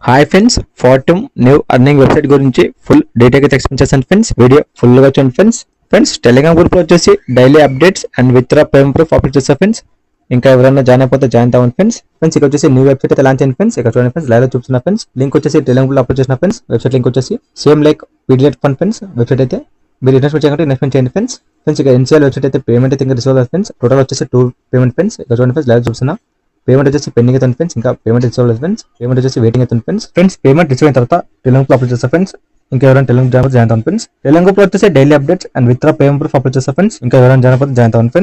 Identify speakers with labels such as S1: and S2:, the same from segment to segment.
S1: Hi friends, Fortum new earning website గురించి full డీటెయిల్గా explain చేశాను ఫ్రెండ్స్. వీడియో ఫుల్గా చూడండి ఫ్రెండ్స్ టెలిగ్రామ్ గ్రూప్లో వచ్చేసి daily updates and withdraw payment proof upload చేస్తాను ఫ్రెండ్స్. ఇంకా ఎవరైనా జాయిన్ అయిపోతే జాయిన్ అవ్వండి ఫ్రెండ్స్. ఇక్కడ వచ్చేసి న్యూ వెబ్సైట్ అయితే లాంచ్ అయింది ఫ్రెండ్స్. ఇక్కడ చూడండి ఫ్రెండ్స్, లైవ్ చూస్తున్నా ఫ్రెండ్స్. లింక్ వచ్చేసి టెలిగ్రామ్ గ్రూప్లో అప్లోడ్ చేసిన ఫ్రెండ్స్. వెబ్సైట్ లింక్ వచ్చేసి same like PDF fund friends. Website అయితే మీరు ఇన్వెస్ట్మెంట్ చేయాలంటే ఇన్వెస్ట్మెంట్ చేయండి ఫ్రెండ్స్. ఇక ఇన్షియల్ వెబ్సైట్ అయితే పేమెంట్ అయితే ఇంకా రిసీవ్ అవుతుంది ఫ్రెండ్స్. టోటల్ వచ్చేసి 2 పేమెంట్ ఫ్రెండ్స్. ఇక్కడ చూడండి ఫ్రెండ్స్, లైవ్ చూస్తున్నా. పేమెంట్ వచ్చేసి పెండింగ్ అవుతుంది ఫ్రెండ్స్. ఇంకా పేమెంట్ రిసీవ్ అవ్వలేదు ఫ్రెండ్స్. పేమెంట్ వచ్చేసి వెయిటింగ్ అవుతుంది ఫ్రెండ్స్. పేమెంట్ రిసీవ్ అయిన తర్వాత టెలిగ్రామ్ అప్లోడ్ చేస్తా ఫ్రెండ్స్. ఇంకా ఎవరైనా టెలిగ్రామ్ జాయిన్ అవుతుంది ఫ్రెండ్స్. టెలిగ్రామ్ వచ్చేసి daily updates and withdraw payment proof upload చేస్తా ఫ్రెండ్స్. ఇంకా ఎవరైనా జాయిన్ అయిపోతే జాయిన్ అవుతుంది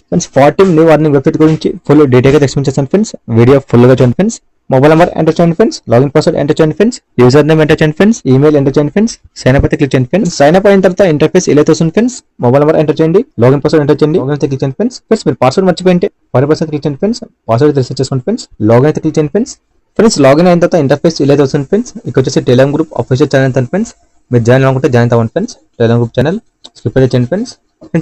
S1: friends. Fortum new earning website గురించి ఫుల్ డీటెయిల్గా ఎక్స్ప్లెయిన్ చేస్తాను ఫ్రెండ్స్. వీడియో ఫుల్గా చూడండి ఫ్రెండ్స్. మొబైల్ నెంబర్ ఎంటర్ చేయండి ఫ్రెండ్స్. లాగిన్ పాస్వర్డ్ ఎంటర్ చేయండి ఫ్రెండ్స్. యూజర్ నేమ్ ఎంటర్ చేయండి ఫ్రెండ్స్. ఈమెయిల్ ఎంటర్ చేయండి ఫ్రెండ్స్. సైన్ అప్ అయితే క్లిక్ చేయండి ఫ్రెండ్స్. సైన్ అప్ అయిన తర్వాత ఇంటర్ఫేస్ ఇలా వస్తుంది ఫ్రెండ్స్. మొబైల్ నెంబర్ ఎంటర్ చేయండి. లాగిన్ పాస్వర్డ్ ఎంటర్ చేయండి. లాగిన్ అయితే క్లిక్ చేయండి ఫ్రెండ్స్. మీరు పాస్వర్డ్ మర్చిపోయింటే 40% క్లిక్ చేయండి ఫ్రెండ్స్. పాస్వర్డ్ రీసెట్ చేసుకోండి ఫ్రెండ్స్. లాగిన్ అయితే క్లిక్ చేయండి ఫ్రెండ్స్. లాగిన్ అయిన తర్వాత ఇంటర్ఫేస్ ఇలా వస్తుంది ఫ్రెండ్స్. ఇక్కడ వచ్చేసి టెలిగ్రామ్ గ్రూప్ ఆఫీషియల్ ఛానల్ అంటాను ఫ్రెండ్స్. మీరు జాయిన్ అవ్వకుంటే జాయిన్ అవ్వండి friends. Telegram group channel skip అయితే చేయండి ఫ్రెండ్స్.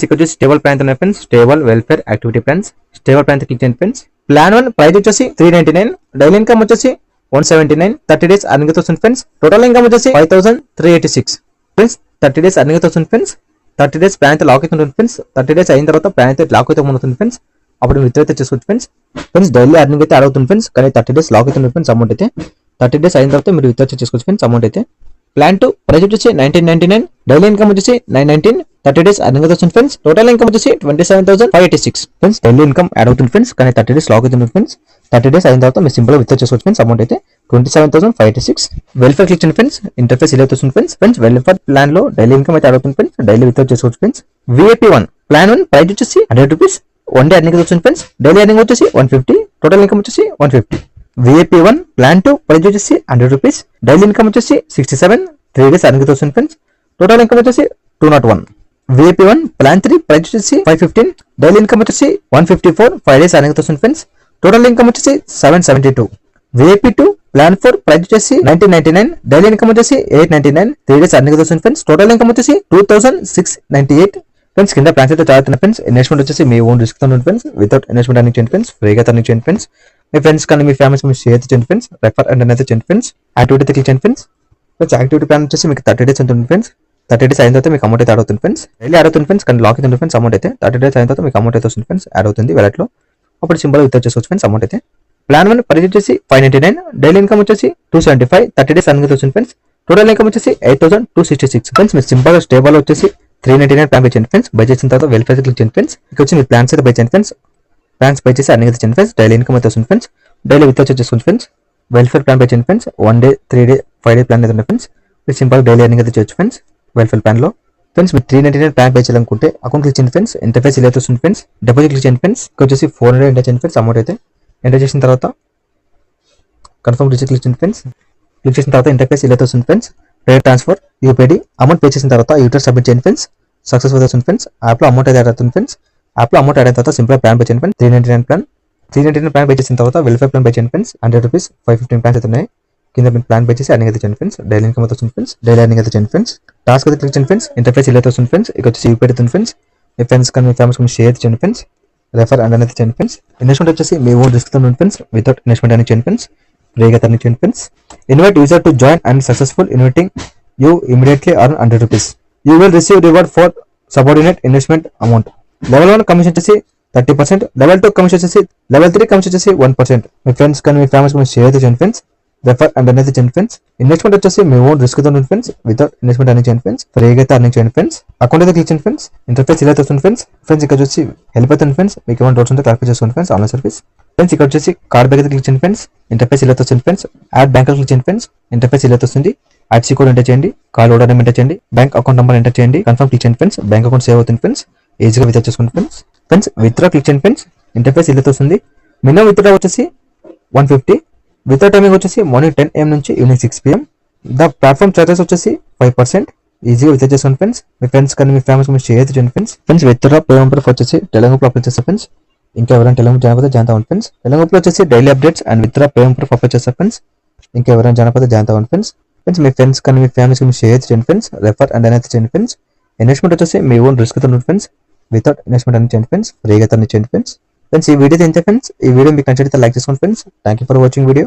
S1: ఇక్కడ వచ్చేసి స్టేబుల్ ప్లాన్ ఉన్నాయి friends. Stable welfare activity plans. Stable plan click చేయండి ఫ్రెండ్స్. ప్లాన్ 1 ప్రైస్ వచ్చేసి 399. డైలీ ఇన్కమ్ వచ్చేసి 179. 30 days అర్నింగ్ వస్తుంది ఫ్రెండ్స్. టోటల్ ఇన్కమ్ వచ్చేసి 5386 ఫ్రెండ్స్. 30 days అర్నింగ్ వస్తుంది ఫ్రెండ్స్. 30 days ప్లాన్ అయితే లాక్ అయితే ఉంటుంది ఫ్రెండ్స్. 30 days అయిన తర్వాత ప్లాన్ అయితే లాక్ అయితే ఉంటుంది ఫ్రెండ్స్. అప్పుడు విత్ అయితే చేసుకోవచ్చు ఫ్రెండ్స్. డైలీ అర్నింగ్ అయితే అడుగుతుంది ఫ్రెండ్స్. కానీ 30 days లాక్ అయితే ఉంటుంది ఫ్రెండ్స్. అమౌంట్ అయితే 30 days అయిన తర్వాత మీరు విత్ చేసుకోవచ్చు ఫ్రెండ్స్. అమౌంట్ అయితే ప్లాన్ 2 ప్రైస్ వచ్చేసి 1999. డైలీ ఇన్కమ్ వచ్చేసి 919. 30 days అర్నింగ్ వస్తుంది ఫ్రెండ్స్. టోటల్ ఇన్కమ్ వచ్చేసి 27586 ఫ్రెండ్స్. డైలీ ఇన్కమ్ యాడ్ అవుతుంది ఫ్రెండ్స్. కానీ 30 days లాక్ అవుతుంది ఫ్రెండ్స్. 30 days అయిన తర్వాత మీరు సింపుల్ గా విత్ చేసుకోవచ్చు ఫ్రెండ్స్. అమౌంట్ అయితే 27586. వెల్ఫేర్ క్లిక్ చేయండి ఫ్రెండ్స్. ఇంటర్ఫేస్ ఇలా వస్తుంది ఫ్రెండ్స్. వెల్ఫేర్ ప్లాన్ లో డైలీ ఇన్కమ్ అయితే అడుగుతుంది ఫ్రెండ్స్. డైలీ విత్ చేసుకోవచ్చు ఫ్రెండ్స్. విఐపి 1 ప్లాన్ 1 ప్రైస్ వచ్చేసి 100 రూపీస్. 1 day అర్నింగ్ వస్తుంది ఫ్రెండ్స్. డైలీ అర్నింగ్ వచ్చేసి 150. టోటల్ ఇన్కమ్ వచ్చేసి 150. విఐపి 1 ప్లాన్ 2 ప్రైస్ వచ్చేసి 100 రూపీస్. డైలీ ఇన్కమ్ వచ్చేసి 67. 3 days అర్నింగ్ వస్తుంది ఫ్రెండ్స్. టోటల్ ఇన్కమ్ వచ్చేసి 201. విఐపి 1 ప్లాన్ 3 ప్రైస్ వచ్చేసి 515. డైలీ ఇన్కమ్ వచ్చేసి 154. 5 days అర్నింగ్ వస్తుంది ఫ్రెండ్స్. టోటల్ ఇన్కమ్ వచ్చేసి 772. విఐపి 2 ప్లాన్ 4 ప్రైస్ వచ్చేసి 1999. డైలీ ఇన్కమ్ వచ్చేసి 899. 3 days అర్నింగ్ వస్తుంది ఫ్రెండ్స్. టోటల్ ఇన్కమ్ వచ్చేసి 2698 ఫ్రెండ్స్. కింద ప్లాన్స్ అయితే చదువుతున్నా ఫ్రెండ్స్. ఇన్వెస్ట్మెంట్ వచ్చేసి మీ ఓన్ రిస్క్ తో ఉంటుంది ఫ్రెండ్స్. వితౌట్ ఇన్వెస్ట్మెంట్ అర్నింగ్ చేయండి ఫ్రెండ్స్. ఫ్రీగా అర్నింగ్ చేయండి ఫ్రెండ్స్. మీ ఫ్రెండ్స్ కానీ మీ ఫ్యామిలీస్ మీరు షేర్ చేయండి ఫ్రెండ్స్. రెఫర్ అండ్ అయితే చేయండి ఫ్రెండ్స్. యాక్టివిటీ అయితే క్లిక్ చేయండి ఫ్రెండ్స్. యాక్టివిటీ ప్లాన్ వచ్చేసి మీకు 30 days ఉంటుంది ఫ్రెండ్స్. 30 days అయిన తర్వాత మీకు అమౌంట్ అయితే యాడ్ అవుతుంది ఫ్రెండ్స్. డైలీ యాడ్ అవుతుంది ఫ్రెండ్స్. కానీ లాక్ అవుతుంది ఫ్రెండ్స్. అమౌంట్ అయితే 30 days అయిన తర్వాత మీకు అమౌంట్ అయితే వస్తుంది ఫ్రెండ్స్. యాడ్ అవుతుంది వాలెట్ లో. అప్పుడు సింపుల్ విత్ చేసుకోవచ్చు ఫ్రెండ్స్. అమౌంట్ అయితే ప్లాన్ 1 ప్రైస్ వచ్చేసి 599. డైలీ ఇన్కమ్ వచ్చేసి 275. 30 days అర్నింగ్ వస్తుంది ఫ్రెండ్స్. టోటల్ ఇన్కమ్ వచ్చేసి 8266 ఫ్రెండ్స్. మీరు సింపుల్ స్టేబుల్ వచ్చేసి 399 ప్లాన్ పే చేయండి ఫ్రెండ్స్. బై చేసిన తర్వాత వెల్ఫేర్ క్లిక్ చేయండి ఫ్రెండ్స్. ఇక్కడ వచ్చి మీరు ప్లాన్స్ అయితే బై చేయండి ఫ్రెండ్స్. ప్లాన్స్ బై చేసి అర్నింగ్ అయితే చేయండి ఫ్రెండ్స్. డైలీ ఇన్కమ్ అయితే వస్తుంది ఫ్రెండ్స్. డైలీ విత్ చేసుకోండి ఫ్రెండ్స్. వెల్ఫేర్ ప్లాన్ పే చేయండి friends. 1 day 3 day 5 day plan అయితే ఉంది ఫ్రెండ్స్. మీరు సింపుల్ డైలీ అర్నింగ్ అయితే చేయొచ్చు ఫ్రెండ్స్ వెల్ఫేర్ ప్లాన్ లో ఫ్రెండ్స్. మీరు 399 ప్లాన్ పే చేయాలనుకుంటే అకౌంట్ క్లిక్ చేయండి ఫ్రెండ్స్. ఇంటర్ఫేస్ ఇలా వస్తుంది ఫ్రెండ్స్. డిపాజిట్ క్లిక్ చేయండి ఫ్రెండ్స్. ఇక్కడ వచ్చేసి 400 ఎంటర్ చేయండి ఫ్రెండ్స్. అమౌంట్ అయితే ఎంటర్ చేసిన తర్వాత కన్ఫర్మ్ రిజిస్టర్ క్లిక్ చేయండి ఫ్రెండ్స్. క్లిక్ చేసిన తర్వాత ఇంటర్ఫేస్ ఇలా వస్తుంది ఫ్రెండ్స్. పేర్ ట్రాన్స్ఫర్ యూపీఐడి అమౌంట్ పే చేసిన తర్వాత యూటర్ సబ్మిట్ చేయండి ఫ్రెండ్స్. సక్సెస్ఫుల్ వస్తుంది ఫ్రెండ్స్. యాప్ లో అమౌంట్ అయితే యాడ్ అవుతుంది ఫ్రెండ్స్. యాప్ లో అమౌంట్ యాడ్ అయిన తర్వాత సింపుల్ ప్లాన్ పే చేయండి ఫ్రెండ్స్. 399 ప్లాన్ 399 ప్లాన్ పే చేసిన తర్వాత వెల్ఫేర్ ప్లాన్ పే చేయండి ఫ్రెండ్స్. 100 రూపీస్ 515 ప్లాన్స్ అయితే ఉన్నాయి. కింద మీరు ప్లాన్ పే చేసి అర్నింగ్ అయితే చేయండి ఫ్రెండ్స్. డైలీ ఇన్కమ్ అయితే వస్తుంది ఫ్రెండ్స్. డైలీ అర్నింగ్ అయితే చేయండి ఫ్రెండ్స్. టాస్క్ అయితే క్లిక్ చేయండి ఫ్రెండ్స్. ఇంటర్ఫేస్ ఇలా వస్తుంది ఫ్రెండ్స్. ఇక్కడ వచ్చి యూపీఐ అవుతుంది ఫ్రెండ్స్. మీ ఫ్రెండ్స్ కానీ మీ ఫ్యామిలీస్ కానీ షేర్ చేయండి ఫ్రెండ్స్. రెఫర్ అండ్ అయితే చేయండి ఫ్రెండ్స్. ఇన్వెస్ట్మెంట్ వచ్చేసి మీ ఓన్ రిస్క్ తో ఉంటుంది ఫ్రెండ్స్. వితౌట్ ఇన్వెస్ట్మెంట్ అని చేయండి ఫ్రెండ్స్. ఫ్రీగా అర్నింగ్ చేయండి friends. Invite user to join and successful inviting you immediately earn 100 rupees. You will receive reward for subordinate investment amount. Level 1 commission వచ్చేసి 30%. Level 2 commission వచ్చేసి level 3 commission వచ్చేసి 1%. మీ friends కానీ మీ families కానీ share చేయండి friends. Refer and అయితే చేయండి friends. Investment వచ్చేసి మీ own risk తో ఉంటుంది ఫ్రెండ్స్. వితౌట్ ఇన్వెస్ట్మెంట్ అర్నింగ్ చేయండి ఫ్రెండ్స్. ఫ్రీగా అయితే అర్నింగ్ చేయండి ఫ్రెండ్స్. అకౌంట్ అయితే క్లిక్ చేయండి ఫ్రెండ్స్. ఇంటర్ఫేస్ ఇలా వస్తుంది ఫ్రెండ్స్. ఇక్కడ వచ్చి హెల్ప్ అవుతుంది ఫ్రెండ్స్. మీకు ఏమైనా డౌట్స్ ఉంటే క్లారిఫై చేసుకోండి ఫ్రెండ్స్. Online service friends. ఇక్కడ వచ్చేసి కార్డ్ బ్యాక్ అయితే క్లిక్ చేయండి ఫ్రెండ్స్. ఇంటర్ఫేస్ ఇలా వస్తుంది ఫ్రెండ్స్. యాడ్ బ్యాంక్ క్లిక్ చేయండి ఫ్రెండ్స్. ఇంటర్ఫేస్ ఇలా వస్తుంది. ఐఎఫ్ఎస్సి కోడ్ ఎంటర్ చేయండి. కాల్ ఆర్డర్ ఎంటర్ చేయండి. బ్యాంక్ అకౌంట్ నెంబర్ ఎంటర్ చేయండి. కన్ఫర్మ్ క్లిక్ చేయండి ఫ్రెండ్స్. బ్యాంక్ అకౌంట్ సేవ్ అవుతుంది ఫ్రెండ్స్. ఈజీగా విత్డ్రా చేసుకోండి ఫ్రెండ్స్. విత్డ్రా క్లిక్ చేయండి ఫ్రెండ్స్. ఇంటర్ఫేస్ ఇలా వస్తుంది. మినిమం విత్డ్రా వచ్చేసి 150. విత్డ్రా టైమింగ్ వచ్చేసి మార్నింగ్ 10 AM నుంచి evening 6 PM. The platform charges వచ్చేసి 5%. ఈజీగా విత్డ్రా చేసుకోండి ఫ్రెండ్స్. మీ ఫ్రెండ్స్ కానీ మీ ఫ్యామిలీస్ మీరు షేర్ చేయండి ఫ్రెండ్స్. విత్డ్రా పేమెంట్ ప్రూఫ్ వచ్చేసి టెలిగ్రామ్ లో అప్లోడ్ చేస్తారు ఫ్రెండ్స్. ఇంకా ఎవరైనా టెలిగ్రామ్ జాయిన్ అయిపోతే జాయిన్ అవ్వండి ఫ్రెండ్స్. టెలిగ్రామ్ లో వచ్చేసి daily updates and withdraw payment proof upload చేస్తారు ఫ్రెండ్స్. ఇంకా ఎవరైనా జాయిన్ అయిపోతే జాయిన్ అవ్వండి ఫ్రెండ్స్. మీ ఫ్రెండ్స్ కానీ మీ ఫ్యామిలీస్ మీరు షేర్ చేయండి ఫ్రెండ్స్. రెఫర్ అండ్ అయితే చేయండి ఫ్రెండ్స్. ఇన్వెస్ట్మెంట్ వచ్చేసి మీ ఓన్ రిస్క్ తో ఉంటుంది ఫ్రెండ్స్. వితౌట్ ఇన్వెస్ట్మెంట్ అని చేయండి ఫ్రెండ్స్. ఫ్రీగా అర్నింగ్ చేయండి ఫ్రెండ్స్. ఈ వీడియో ఎంత ఫ్రెండ్స్. ఈ వీడియో మీకు నచ్చితే లైక్ చేసుకోండి friends. Thank you for watching video.